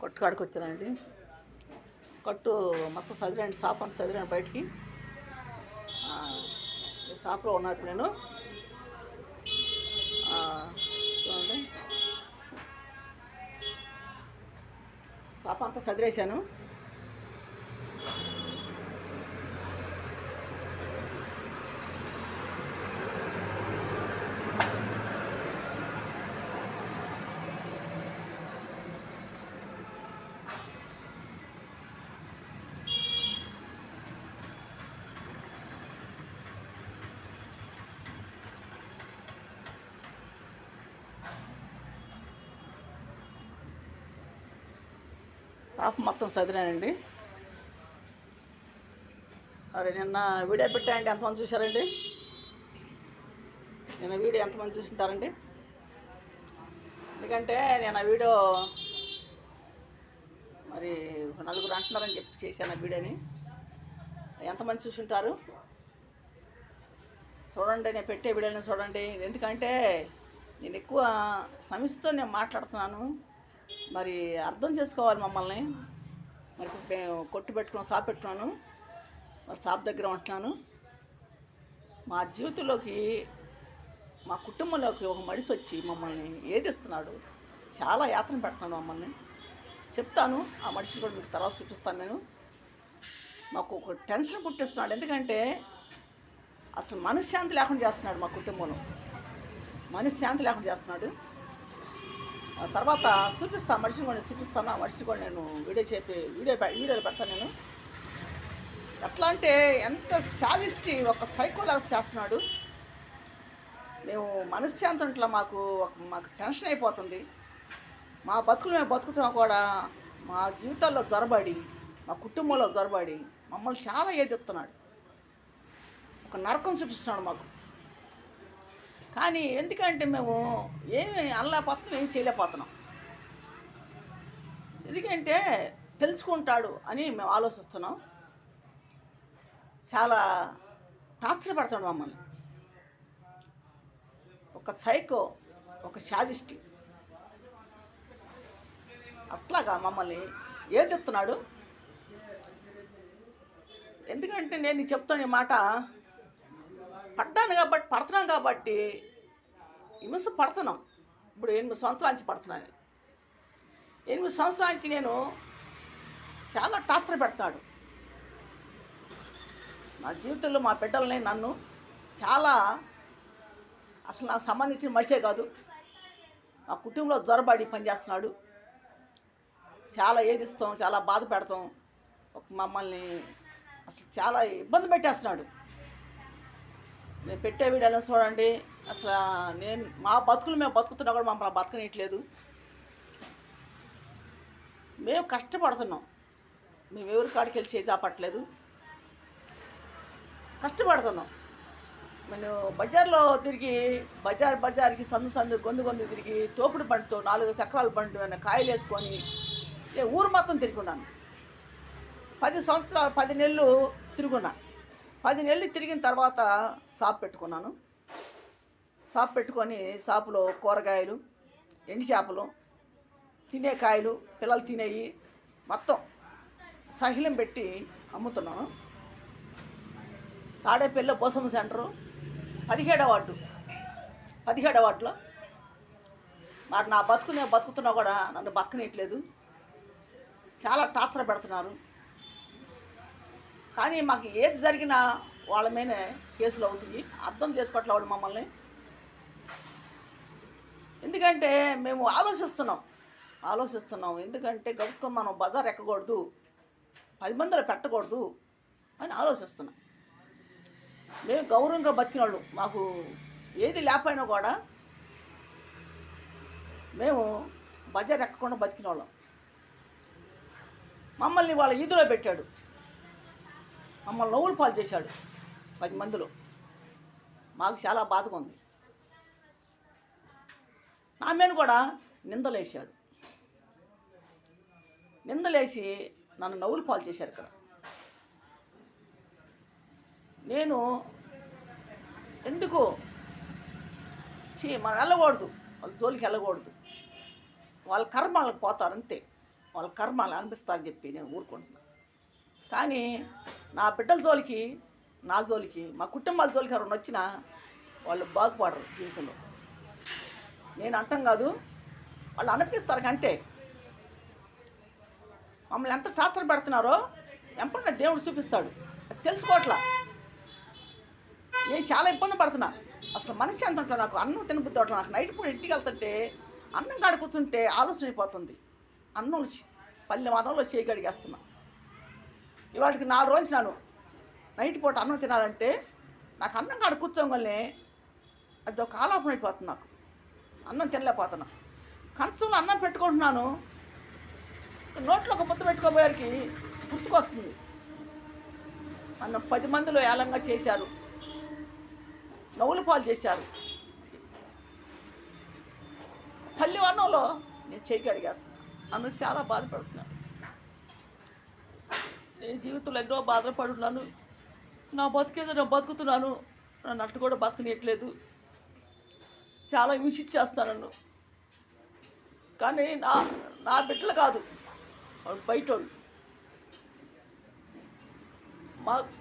కొట్టు కాడికి వచ్చానండి. కట్టు మొత్తం సదిరండి, షాప్ అంతా సదిరండి బయటికి. ఈ షాప్లో ఉన్నట్టు నేను చూడండి, షాప్ అంతా సదిరేశాను. షాప్ మొత్తం సదిరానండి. అరే నిన్న వీడియో పెట్టాయండి, ఎంతమంది చూశారండి? నిన్న వీడియో ఎంతమంది చూసుంటారండి? ఎందుకంటే నేను ఆ వీడియో మరి నలుగురు అంటున్నారని చెప్పి చేశాను ఆ వీడియోని. ఎంతమంది చూసుంటారు చూడండి, నేను పెట్టే వీడియోని చూడండి. ఎందుకంటే నేను ఎక్కువ సమస్యతో నేను మాట్లాడుతున్నాను, మరి అర్థం చేసుకోవాలి మమ్మల్ని. మరి మేము కొట్టు పెట్టుకున్నాను, షాప్ పెట్టుకున్నాను, మరి షాప్ దగ్గర ఉంటున్నాను. మా జీవితంలోకి, మా కుటుంబంలోకి ఒక మనిషి వచ్చి మమ్మల్ని ఏదిస్తున్నాడు, చాలా యాతన పెడుతున్నాడు మమ్మల్ని. చెప్తాను, ఆ మనిషిని కూడా మీకు తర్వాత చూపిస్తాను. నేను మాకు ఒక టెన్షన్ పుట్టిస్తున్నాడు. ఎందుకంటే అసలు మనశ్శాంతి లేకుండా చేస్తున్నాడు మా కుటుంబంలో, మనశ్శాంతి లేకుండా చేస్తున్నాడు. తర్వాత చూపిస్తాను, మనిషిని కూడా చూపిస్తాను. ఆ మనిషి కూడా నేను వీడియోలు పెడతాను. నేను ఎట్లా అంటే ఎంత సాధిష్టి, ఒక సైకోలాగా చేస్తున్నాడు. మేము మనశ్శాంతి ఉంట్లా, మాకు టెన్షన్ అయిపోతుంది. మా బతుకులు మేము బతుకుతాం కూడా మా జీవితాల్లో జొరబడి, మా కుటుంబంలో జొరబడి మమ్మల్ని చాలా ఎదుగుతున్నాడు. ఒక నరకం చూపిస్తున్నాడు మాకు. కానీ ఎందుకంటే మేము ఏమి అనలేకపోతున్నాం, ఏం చేయలేకపోతున్నాం. ఎందుకంటే తెలుసుకుంటాడు అని మేము ఆలోచిస్తున్నాం. చాలా టార్చర్ పడతాడు మమ్మల్ని. ఒక సైకో, ఒక శాజిస్టి అట్లాగా మమ్మల్ని ఏదెత్తున్నాడు. ఎందుకంటే నేను చెప్తాను ఈ మాట, పడుతున్నాం కాబట్టి హింస పడుతున్నాం. ఇప్పుడు 8 సంవత్సరాల నుంచి పడుతున్నాను. 8 సంవత్సరాల నుంచి నేను చాలా టార్చర్ పెడతాడు నా జీవితంలో. మా బిడ్డల్ని, నన్ను చాలా, అసలు నాకు సంబంధించిన మనిషే కాదు, మా కుటుంబంలో జొరబడి పనిచేస్తున్నాడు. చాలా ఏదిస్తాం, చాలా బాధ పెడతాం, మమ్మల్ని అసలు చాలా ఇబ్బంది పెట్టేస్తున్నాడు. నేను పెట్టే వీడియోలో చూడండి, అసలు మా బతుకులు మేము బతుకుతున్నా కూడా మమ్మల్ని బతకనియట్లేదు. మేము కష్టపడుతున్నాం, మేము ఎవరి కాడికి వెళ్ళి చేపట్టలేదు, కష్టపడుతున్నాం. నేను బజార్లో తిరిగి, బజార్కి సందు గొంతు తిరిగి, తోపుడు బండితో 4 చక్రాల బండి కాయలు వేసుకొని ఊరు మొత్తం తిరుగున్నాను. 10 నెలలు తిరుగున్నా. 10 నెలలు తిరిగిన తర్వాత షాప్ పెట్టుకున్నాను. షాప్ పెట్టుకొని షాపులో కూరగాయలు, ఎండి చేపలు, తినే కాయలు, పిల్లలు తినేవి మొత్తం సహిలం పెట్టి అమ్ముతున్నాను. తాడేపల్లిలో పోసమ్మ సెంటరు 17వ వార్డులో. మరి నా బతుకు నేను బతుకుతున్నా కూడా నన్ను బతకనియట్లేదు, చాలా టార్చర్ పెడుతున్నారు. కానీ మాకు ఏది జరిగినా వాళ్ళ మీదే కేసులు అవుతుంది. అర్థం చేసుకోవట్లేదు మమ్మల్ని. ఎందుకంటే మేము ఆలోచిస్తున్నాం. ఎందుకంటే గౌరవం మనం బజార్ ఎక్కకూడదు, 10 మందిలో పెట్టకూడదు అని ఆలోచిస్తున్నాం. మేము గౌరవంగా బతికిన వాళ్ళు, మాకు ఏది లేకపోయినా కూడా మేము బజార్ ఎక్కకుండా బతికిన వాళ్ళం. మమ్మల్ని వాళ్ళ ఈదులో పెట్టాడు, మమ్మల్ని నవ్వులు పాలు చేశాడు 10 మందిలో. మాకు చాలా బాధగా ఉంది. నా మీద కూడా నిందలేసాడు, నిందలేసి నన్ను నవ్వులు పాలు చేశారు ఇక్కడ. నేను ఎందుకు మనం వెళ్ళకూడదు, వాళ్ళ జోలికి వెళ్ళకూడదు, వాళ్ళ కర్మ వాళ్ళకి పోతారు అంతే. వాళ్ళ కర్మ అలా అనిపిస్తారని చెప్పి నేను ఊరుకుంటున్నాను. కానీ నా బిడ్డల జోలికి, నా జోలికి, మా కుటుంబాల జోలికి ఎవరైనా వచ్చినా వాళ్ళు బాగుపడరు జీవితంలో. నేను అంటాం కాదు, వాళ్ళు అనిపిస్తారు అంతే. మమ్మల్ని ఎంత టార్చర్ పెడుతున్నారో ఎప్పుడన్నా దేవుడు చూపిస్తాడు. అది తెలుసుకోవట్లా. నేను చాలా ఇబ్బంది పడుతున్నా. అసలు మనిషి ఎంత ఉంటా, నాకు అన్నం తినబుద్ధి అవట్లా. నాకు నైట్ పూట ఇంటికి వెళ్తుంటే అన్నం కాడ కూర్చుంటే ఆలోచన అయిపోతుంది. అన్నం పల్లె అన్నంలో చేయి కడిగేస్తున్నా. ఇవాళకి 4 రోజులు నాను నైట్ పూట అన్నం తినాలంటే నాకు అన్నం కాడ కూర్చోగానే అది ఒక ఆలాపన అయిపోతుంది. నాకు అన్నం తినలేకపోతున్నా. కంచంలో అన్నం పెట్టుకుంటున్నాను, నోట్లో ఒక ముద్ద పెట్టుకోబోయేకి గుర్తుకొస్తుంది. నన్ను 10 మందిలో ఏలంగా చేశారు, నవ్వుల పాలు చేశారు. పల్లె అన్నంలో నేను చేయి అడిగేస్తాను. నన్ను చాలా బాధపడుతున్నాను. నేను జీవితంలో ఎన్నో బాధలు పడున్నాను. నా బతికేదో నేను బతుకుతున్నాను, నన్ను అట్టు కూడా బతకనియట్లేదు. చాలా హింసించేస్తాను నన్ను. కానీ నా బిడ్డలు కాదు, వాళ్ళు బయటోళ్ళు.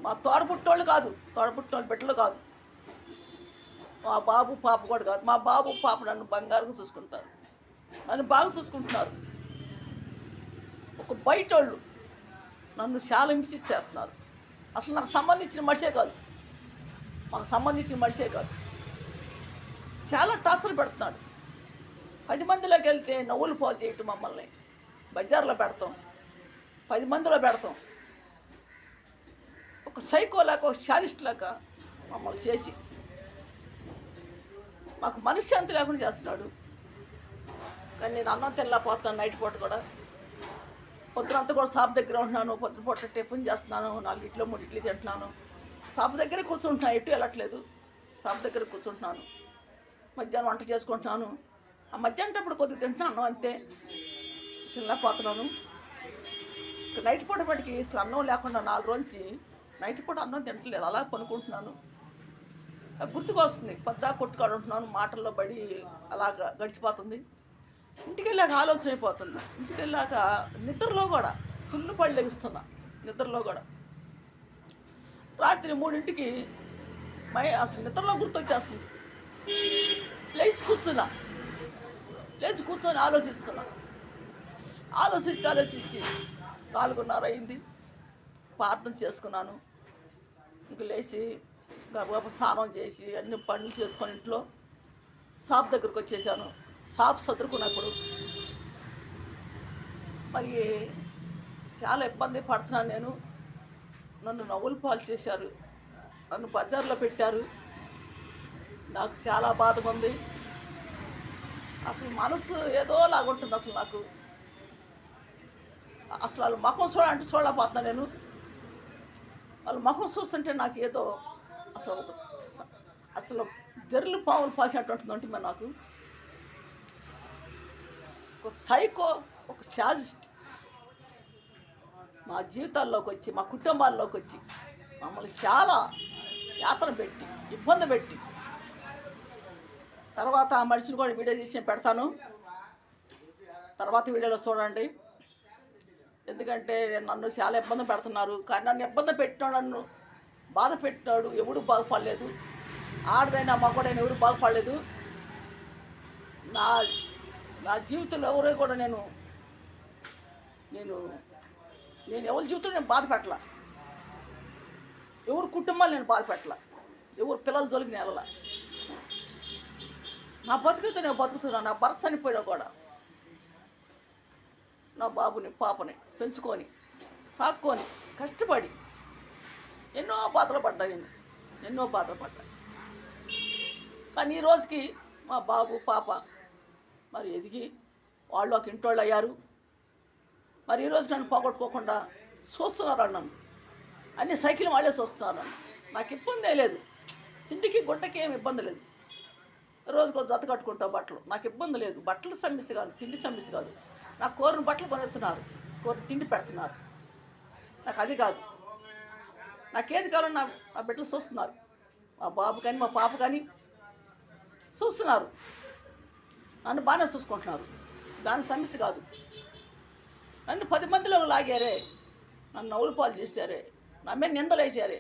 మా తోడపుట్టోళ్ళు కాదు, తోడపుట్టోళ్ళు బిడ్డలు కాదు. మా బాబు పాప కూడా కాదు. మా బాబు పాప నన్ను బంగారుగా చూసుకుంటారు, నన్ను బాగా చూసుకుంటున్నారు. ఒక బయటోళ్ళు నన్ను చాలా హింసిస్తున్నారు. అసలు నాకు సంబంధించిన మనిషే కాదు, మాకు సంబంధించిన మనిషే కాదు. చాలా టార్చర్ పెడుతున్నాడు. 10 మందిలోకి వెళ్తే నవ్వులు పాలు చేయటం, మమ్మల్ని బజార్లో పెడతాం, 10 మందిలో పెడతాం. ఒక సైకో లేక, ఒక శాలిస్ట్ లేక మమ్మల్ని చేసి మాకు మనశ్శాంతి లేకుండా చేస్తున్నాడు. కానీ నేను అన్నం తినలేకపోతాను. నైట్ పూట కూడా పొద్దునంతా కూడా షాప్ దగ్గర ఉంటున్నాను. పొద్దున పూట టిఫిన్ చేస్తున్నాను, 4 ఇడ్లు 3 ఇడ్లీ తింటున్నాను. షాప్ దగ్గరే కూర్చుంటున్నాను, ఎటు వెళ్ళట్లేదు. షాప్ దగ్గర కూర్చుంటున్నాను. మధ్యాహ్నం వంట చేసుకుంటున్నాను. ఆ మధ్యాహ్నప్పుడు కొద్దిగా తింటున్నాను, అంతే. తినలేకపోతున్నాను. నైట్ పూట పటికి అసలు అన్నం లేకుండా 4 రోజులకి నైట్ పూట అన్నం తింటలేదు, అలా పనుకుంటున్నాను. గుర్తుకు వస్తుంది, పొద్దా కొట్టుకాడు ఉంటున్నాను, మాటల్లో పడి అలాగా గడిచిపోతుంది. ఇంటికి వెళ్ళాక ఆలోచన అయిపోతుంది. ఇంటికి వెళ్ళాక నిద్రలో కూడా తుళ్ళు పళ్ళు లెగుస్తున్నా. నిద్రలో కూడా రాత్రి 3ంటికి అసలు నిద్రలో గుర్తొచ్చేస్తుంది. లేచి కూర్చొని ఆలోచిస్తున్నా. ఆలోచించి 4:30 అయింది. ప్రార్థన చేసుకున్నాను. ఇంక లేచి గబగబా స్నానం చేసి అన్ని పనులు చేసుకొని ఇంట్లో షాప్ దగ్గరకు వచ్చేసాను. షాప్ సదురుకున్నప్పుడు మరి చాలా ఇబ్బంది పడుతున్నాను నేను. నన్ను నవ్వుల పాలు చేశారు, నన్ను బజార్లో పెట్టారు. నాకు చాలా బాధగా ఉంది. అసలు మనసు ఏదోలాగుంటుంది. అసలు నాకు అసలు వాళ్ళ ముఖం చూడలేకపోతున్నా నేను. వాళ్ళ ముఖం చూస్తుంటే నాకు ఏదో అసలు జర్లు పావులు పాకినట్టు ఉంటుంది. మరి నాకు ఒక సైకో, ఒక శాజిస్ట్ మా జీవితాల్లోకి వచ్చి, మా కుటుంబాల్లోకి వచ్చి మమ్మల్ని చాలా యాతన పెట్టి, ఇబ్బంది పెట్టి, తర్వాత ఆ మనిషిని కూడా వీడియో తీసి పెడతాను. తర్వాత వీడియోలో చూడండి. ఎందుకంటే నన్ను చాలా ఇబ్బంది పెడుతున్నారు. కానీ నన్ను ఇబ్బంది పెట్టినాడు, నన్ను బాధ పెట్టినాడు ఎవడు బాగుపడలేదు. ఆడదైనా మగడైనా ఎవరు బాగుపడలేదు. నా జీవితంలో ఎవరో కూడా నేను ఎవరి జీవితంలో నేను బాధ పెట్టాల, ఎవరి కుటుంబాలు నేను బాధ పెట్టాల, ఎవరు పిల్లల జోలికి నేను వెళ్ళాల. నా బతుకుతో నేను బతుకుతున్నా. నా భర్త చనిపోయినా కూడా నా బాబుని పాపని పెంచుకొని సాక్కొని కష్టపడి ఎన్నో బాధలు పడ్డాను నేను, ఎన్నో బాధలు పడ్డా. కానీ ఈ రోజుకి మా బాబు పాప మరి ఎదిగి వాళ్ళు ఒక ఇంటోళ్ళు అయ్యారు. మరి ఈరోజు నన్ను పోగొట్టుకోకుండా చూస్తున్నారు. నన్ను అన్ని సైకిల్ వాళ్ళే చూస్తున్నారు. నాకు ఇబ్బందే లేదు, తిండికి గుడ్డకి ఏమి ఇబ్బంది లేదు. రోజుకో జత కట్టుకుంటా బట్టలు, నాకు ఇబ్బంది లేదు. బట్టలు సమస్య కాదు, తిండి సమస్య కాదు. నాకు కోరిన బట్టలు కొనేస్తున్నారు, కోరిన తిండి పెడుతున్నారు. నాకు అది కాదు. నాకేది కావాలో నా బిడ్డలు చూస్తున్నారు. మా బాబు కానీ మా పాప కానీ చూస్తున్నారు. నన్ను బాగానే చూసుకుంటున్నారు. దాని సమస్య కాదు. నన్ను 10 మందిలో లాగారే, నన్ను నవ్వులు పాలు చేశారే, నా మీద నిందలు వేసారే.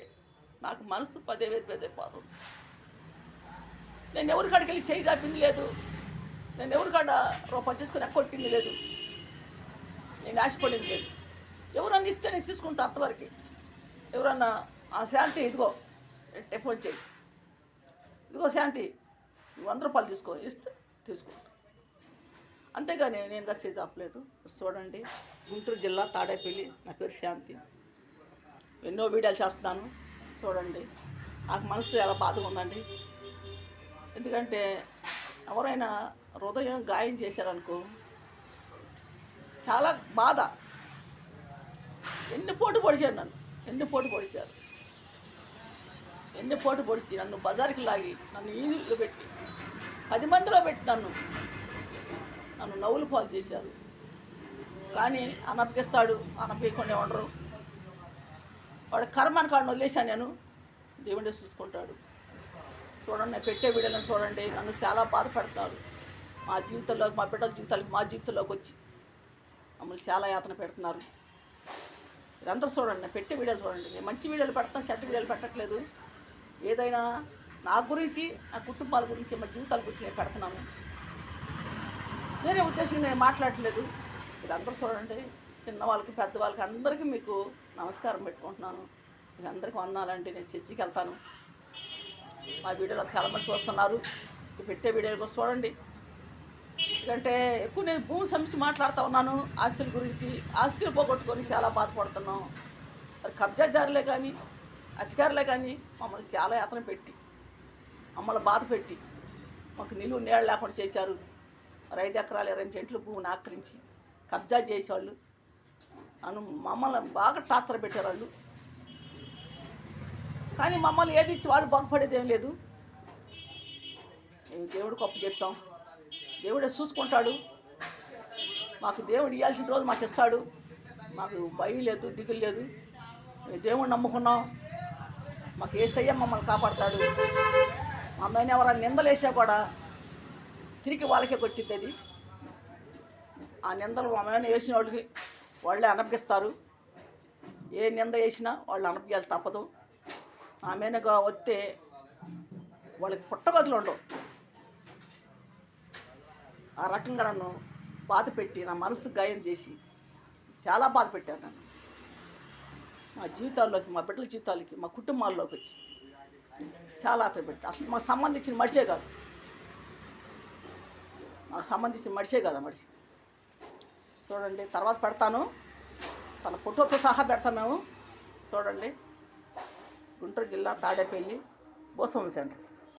నాకు మనసు పదే పోతుంది. నేను ఎవరి కాడికి వెళ్ళి చేయి చాపింది లేదు, నేను ఎవరి కాడ రూపాయలు తీసుకొని ఎక్కొట్టింది లేదు, నేను ఆశపడింది లేదు. ఎవరన్నా ఇస్తే నేను తీసుకుంటా అంతవరకు. ఎవరన్నా ఆ శాంతి ఇదిగో ఫోన్ చేయి, ఇదిగో శాంతి నువ్వు 100 రూపాయలు తీసుకో, ఇస్తే తీసుకుంటా. అంతేగాని నేను చేయి చాపలేదు. చూడండి, గుంటూరు జిల్లా తాడేపల్లి, నా పేరు శాంతి. ఎన్నో వీడియోలు చేస్తున్నాను. చూడండి, నాకు మనసు చాలా బాధగా ఉందండి. ఎందుకంటే ఎవరైనా హృదయం గాయం చేశారనుకో చాలా బాధ. ఎన్ని పోటు పొడిచారు నన్ను, ఎన్ని పోటు పొడిచి నన్ను బజార్కి లాగి, నన్ను ఈదుల్లో పెట్టి 10 మందిలో పెట్టి నన్ను నవ్వులు పాలు చేశారు. కానీ అనప్పగిస్తాడు, అనప్పకుండా ఉండరు. వాడు కర్మాన్ని కాడిని వదిలేశాను నేను, దేవుడే చూసుకుంటాడు. చూడండి, నేను పెట్టే వీడియోలను చూడండి. నన్ను చాలా బాధపడతారు. మా జీవితంలోకి, మా బిడ్డల జీవితాలకి, మా జీవితంలోకి వచ్చి మమ్మల్ని చాలా యాతన పెడుతున్నారు. మీరందరూ చూడండి, నేను పెట్టే వీడియోలు చూడండి. నేను మంచి వీడియోలు పెడతాను, చెడ్డ వీడియోలు పెట్టట్లేదు. ఏదైనా నా గురించి, నా కుటుంబాల గురించి, మా జీవితాల గురించి నేను పెడుతున్నాను. వేరే ఉద్దేశంగా నేను మాట్లాడట్లేదు. మీరందరూ చూడండి, చిన్నవాళ్ళకి, పెద్దవాళ్ళకి అందరికీ మీకు నమస్కారం పెట్టుకుంటున్నాను. మీకు అందరికీ వందాలంటే నేను చర్చికి వెళ్తాను. మా వీడియోలో చాలామంది చూస్తున్నారు. పెట్టే వీడియోలు కూడా చూడండి. ఎందుకంటే ఎక్కువ నేను భూమి సమస్య మాట్లాడుతూ ఉన్నాను. ఆస్తుల గురించి, ఆస్తులు పోగొట్టుకొని చాలా బాధపడుతున్నాం. కబ్జాదారులే కానీ, అధికారులే కానీ మమ్మల్ని చాలా యాతన పెట్టి, మమ్మల్ని బాధ పెట్టి, మాకు నిలువు నీళ్ళు లేకుండా చేశారు. 5 ఎకరాలు 20 సెంట్లు భూమిని ఆక్రమించి కబ్జా చేసేవాళ్ళు, మమ్మల్ని బాగా టార్చర్ పెట్టారు వాళ్ళు. కానీ మమ్మల్ని ఏది ఇచ్చి వాళ్ళు బాగుపడేది ఏం లేదు. మేము దేవుడు గొప్ప చెప్తాం, దేవుడే చూసుకుంటాడు. మాకు దేవుడు ఇవ్వాల్సిన రోజు మాకు ఇస్తాడు. మాకు భయం లేదు, దిగులు లేదు. మేము దేవుడు నమ్ముకున్నాం. మాకు యేసయ్య మమ్మల్ని కాపాడతాడు. మా మీద ఎవరైనా నిందలు వేసా కూడా తిరిగి వాళ్ళకే కొట్టిద్ది అది. ఆ నిందలు మా మీద వేసిన వాళ్ళకి వాళ్ళే అనపిస్తారు. ఏ నింద వేసినా వాళ్ళు అనపియాలి తప్పదు. ఆ మీదగా వస్తే వాళ్ళకి పుట్టగతులు ఉండవు. ఆ రకంగా నన్ను బాధ పెట్టి, నా మనసు గాయం చేసి చాలా బాధ పెట్టారు నన్ను. మా జీవితాల్లోకి, మా బిడ్డల జీవితాలకి, మా కుటుంబాల్లోకి వచ్చి చాలా అతను పెట్టి, అసలు మాకు సంబంధించిన మనిషే కాదు, మాకు సంబంధించిన మనిషే కాదు. మనిషి చూడండి, తర్వాత పెడతాను, తన ఫోటోతో సహా పెడతాం మేము. చూడండి, గుంటూరు జిల్లా తాడేపల్లి భూస్వామి సెంటర్.